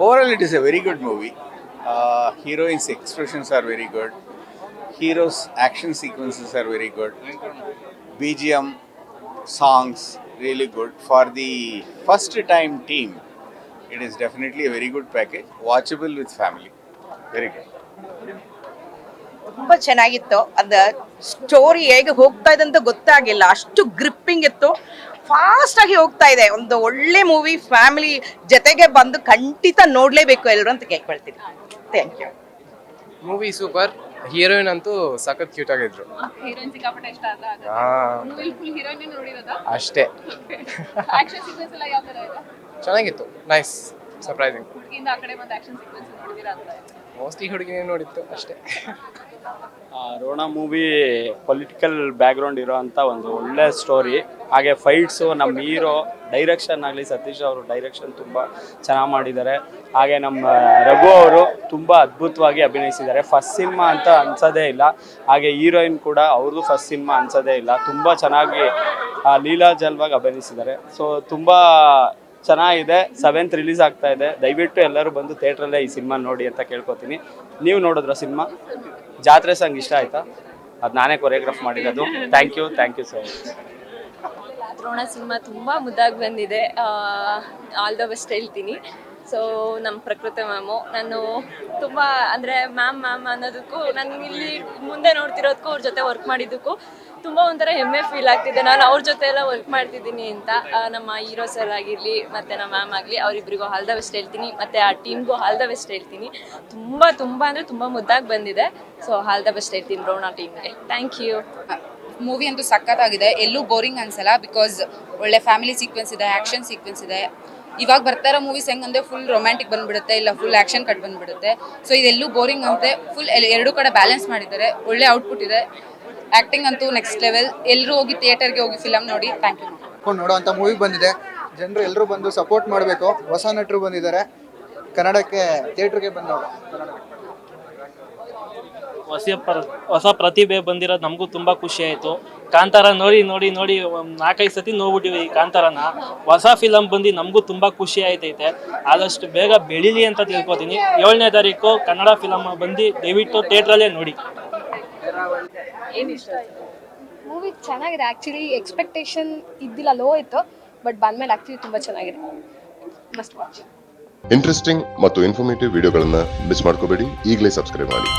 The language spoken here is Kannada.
Overall, it is a very good movie. Heroines' expressions are very good. Heroes' action sequences are very good. BGM, songs, really good. For the first time team, it is definitely a very good package. Watchable with family. Very good. ತುಂಬ ಚೆನ್ನಾಗಿತ್ತು. ಅದ ಸ್ಟೋರಿ ಹೇಗೆ ಹೋಗ್ತಾ ಇದೆ ಅಂತ ಗೊತ್ತಾಗಿಲ್ಲ, ಅಷ್ಟು ಗ್ರಿಪ್ಪಿಂಗ್ ಇತ್ತು. ಫಾಸ್ಟ್ ಆಗಿ ಹೋಗ್ತಾ ಇದೆ. ಒಂದು ಒಳ್ಳೆ ಮೂವಿ, ಫ್ಯಾಮಿಲಿ ಜೊತೆಗೆ ಬಂದು ಖಂಡಿತ ನೋಡ್ಲೇಬೇಕು ಎಲ್ಲರೂ ಅಂತ ಕೇಳ್ಕೊಳ್ತೀನಿ. Thank you. Movie super. Heroine ಅಂತೂ ಸಖತ್ ಕ್ಯೂಟ್ ಆಗಿದ್ರು. ಹೀರೋಯಿನ್ ಸಿಕ್ಕಾಪಟ್ಟೆ ಇಷ್ಟ ಆದ ಮೂವಿ ಫುಲ್ ಹೀರೋಯಿನ್ ನೋಡಿರೋದಾ? ಅಷ್ಟೇ. ಆಕ್ಷನ್ ಸೀಕ್ವೆನ್ಸ್ ಎಲ್ಲ ಯಾವ ತರ ಇದೆ? ಚೆನ್ನಾಗಿತ್ತು. Nice, surprising. ಹುಡುಗಿಯಿಂದ ಆ ಕಡೆ ಬಂದು ಆಕ್ಷನ್ ಸೀಕ್ವೆನ್ಸ್ ನೋಡಿದಿರಾ ಅಂತ ಇದೆ. ಮೋಸ್ಟ್ಲಿ ಹುಡುಗಿನೇ ನೋಡಿತ್ತು ಅಷ್ಟೇ. ರೋಣ ಮೂವಿ ಪೊಲಿಟಿಕಲ್ ಬ್ಯಾಕ್ಗ್ರೌಂಡ್ ಇರೋವಂಥ ಒಂದು ಒಳ್ಳೆ ಸ್ಟೋರಿ. ಹಾಗೆ ಫೈಟ್ಸು, ನಮ್ಮ ಹೀರೋ ಡೈರೆಕ್ಷನ್ ಆಗಲಿ, ಸತೀಶ್ ಅವರು ಡೈರೆಕ್ಷನ್ ತುಂಬ ಚೆನ್ನಾಗಿ ಮಾಡಿದ್ದಾರೆ. ಹಾಗೆ ನಮ್ಮ ರಘು ಅವರು ತುಂಬ ಅದ್ಭುತವಾಗಿ ಅಭಿನಯಿಸಿದ್ದಾರೆ. ಫಸ್ಟ್ ಸಿನಿಮಾ ಅಂತ ಅನ್ಸೋದೇ ಇಲ್ಲ. ಹಾಗೆ ಹೀರೋಯಿನ್ ಕೂಡ ಅವ್ರದ್ದು ಫಸ್ಟ್ ಸಿನಿಮಾ ಅನ್ಸೋದೇ ಇಲ್ಲ. ತುಂಬ ಚೆನ್ನಾಗಿ ಲೀಲಾಜಲವಾಗಿ ಅಭಿನಯಿಸಿದ್ದಾರೆ. ಸೊ ತುಂಬ ಚೆನ್ನಾಗಿದೆ. 7th ರಿಲೀಸ್ ಆಗ್ತಾ ಇದೆ. ದಯವಿಟ್ಟು ಎಲ್ಲರೂ ಬಂದು ಥಿಯೇಟ್ರಲ್ಲೇ ಈ ಸಿನಿಮಾ ನೋಡಿ ಅಂತ ಕೇಳ್ಕೊತೀನಿ. ನೀವು ನೋಡಿದ್ರ ಸಿನಿಮಾ? ಜಾತ್ರೆ ಸಾಂಗ್ ಇಷ್ಟ ಆಯ್ತಾ? ಅದು ನಾನೇ ಕೊರಿಯೋಗ್ರಾಫ್ ಮಾಡಿರೋದು. Thank you so much. Drona cinema ತುಂಬ ಮುದ್ದಾಗಿ ಬಂದಿದೆ. ಆಲ್ ದ ಬೆಸ್ಟ್ ಹೇಳ್ತೀನಿ. ಸೊ ನಮ್ಮ ಪ್ರಕೃತಿ ಮ್ಯಾಮು, ನಾನು ತುಂಬ ಅಂದರೆ ಮ್ಯಾಮ್ ಅನ್ನೋದಕ್ಕೂ, ನಾನು ಇಲ್ಲಿ ಮುಂದೆ ನೋಡ್ತಿರೋದಕ್ಕೂ ಅವ್ರ ಜೊತೆ ವರ್ಕ್ ಮಾಡಿದ್ದಕ್ಕೂ ತುಂಬ ಒಂಥರ ಹೆಮ್ಮೆ ಫೀಲ್ ಆಗ್ತಿದೆ. ನಾನು ಅವ್ರ ಜೊತೆ ಎಲ್ಲ ವರ್ಕ್ ಮಾಡ್ತಿದ್ದೀನಿ ಅಂತ. ನಮ್ಮ ಹೀರೋ ಸರ್ ಆಗಿರಲಿ ಮತ್ತು ನಮ್ಮ ಮ್ಯಾಮ್ ಆಗಲಿ, ಅವರಿಬ್ಬರಿಗೂ ಆಲ್ ದ ಬೆಸ್ಟ್ ಹೇಳ್ತೀನಿ. ಮತ್ತು ಆ ಟೀಮ್ಗೂ ಆಲ್ ದ ಬೆಸ್ಟ್ ಹೇಳ್ತೀನಿ. ತುಂಬ ಅಂದರೆ ತುಂಬ ಮುದ್ದಾಗಿ ಬಂದಿದೆ. ಸೊ ಆಲ್ ದ ಬೆಸ್ಟ್ ಹೇಳ್ತೀನಿ ದ್ರೋಣ ಟೀಮ್ಗೆ. Thank you. ಮೂವಿ ಅಂತೂ ಸಖತ್ತಾಗಿದೆ. ಎಲ್ಲೂ ಬೋರಿಂಗ್ ಅನ್ಸಲ್ಲ. ಬಿಕಾಸ್ ಒಳ್ಳೆ ಫ್ಯಾಮಿಲಿ ಸೀಕ್ವೆನ್ಸ್ ಇದೆ, ಆ್ಯಕ್ಷನ್ ಸೀಕ್ವೆನ್ಸ್ ಇದೆ. ಇವಾಗ ಬರ್ತಾ ಇರೋ ಮೂವೀಸ್ ಹೆಂಗಂದ್ರೆ ಫುಲ್ ರೊಮ್ಯಾಂಟಿಕ್ ಬಂದ್ಬಿಡುತ್ತೆ, ಇಲ್ಲ ಫುಲ್ ಆ್ಯಕ್ಷನ್ ಕಟ್ ಬಂದ್ಬಿಡುತ್ತೆ. ಸೊ ಇದೆಲ್ಲೂ ಬೋರಿಂಗ್ ಅಂತೆ ಫುಲ್ ಎರಡೂ ಕಡೆ ಬ್ಯಾಲೆನ್ಸ್ ಮಾಡಿದ್ದಾರೆ. ಒಳ್ಳೆ ಔಟ್ಪುಟ್ ಇದೆ. ಆ್ಯಕ್ಟಿಂಗ್ ಅಂತೂ ನೆಕ್ಸ್ಟ್ ಲೆವೆಲ್. ಎಲ್ಲರೂ ಹೋಗಿ ಥಿಯೇಟರ್ಗೆ ಹೋಗಿ ಫಿಲಮ್ ನೋಡಿ. Thank you. ನೋಡೋವಂಥ ಮೂವಿ ಬಂದಿದೆ. ಜನರು ಎಲ್ಲರೂ ಬಂದು ಸಪೋರ್ಟ್ ಮಾಡಬೇಕು. ಹೊಸ ನಟರು ಬಂದಿದ್ದಾರೆ ಕನ್ನಡಕ್ಕೆ, ಥಿಯೇಟ್ರಿಗೆ ಬಂದು ಹೊಸ ಪ್ರತಿಭೆ ಬಂದಿರೋದು ನಮಗೂ ತುಂಬ ಖುಷಿ ಆಯಿತು. ಕಾಂತಾರ ನೋಡಿ 4-5 ಸತಿ ನೋಡ್ಬಿಟ್ಟಿವಿ ಈ ಕಾಂತಾರನ. ಹೊಸ ಫಿಲಮ್ ಬಂದು ನಮಗೂ ತುಂಬ ಖುಷಿ ಆಯ್ತೈತೆ. ಆದಷ್ಟು ಬೇಗ ಬೆಳೀಲಿ ಅಂತ ತಿಳ್ಕೊತೀನಿ. 7ನೇ ತಾರೀಕು ಕನ್ನಡ ಫಿಲಮ್ ಬಂದು ದಯವಿಟ್ಟು ಥಿಯೇಟ್ರಲ್ಲೇ ನೋಡಿ. ಮೂವಿ ಚೆನ್ನಾಗಿದೆ. ಆ್ಯಕ್ಚುಲಿ ಎಕ್ಸ್ಪೆಕ್ಟೇಷನ್ ಇದ್ದಿಲ್ಲ, ಲೋ ಇತ್ತು. ಬಟ್ ಬಂದಮೇಲೆ ಆ್ಯಕ್ಚುಲಿ ತುಂಬ ಚೆನ್ನಾಗಿದೆ. Must watch. ಇಂಟ್ರೆಸ್ಟಿಂಗ್ ಮತ್ತು ಇನ್ಫಾರ್ಮೇಟಿವ್ ವಿಡಿಯೋಗಳನ್ನು ಮಿಸ್ ಮಾಡ್ಕೋಬೇಡಿ. ಈಗಲೇ ಸಬ್ಸ್ಕ್ರೈಬ್ ಮಾಡಿ.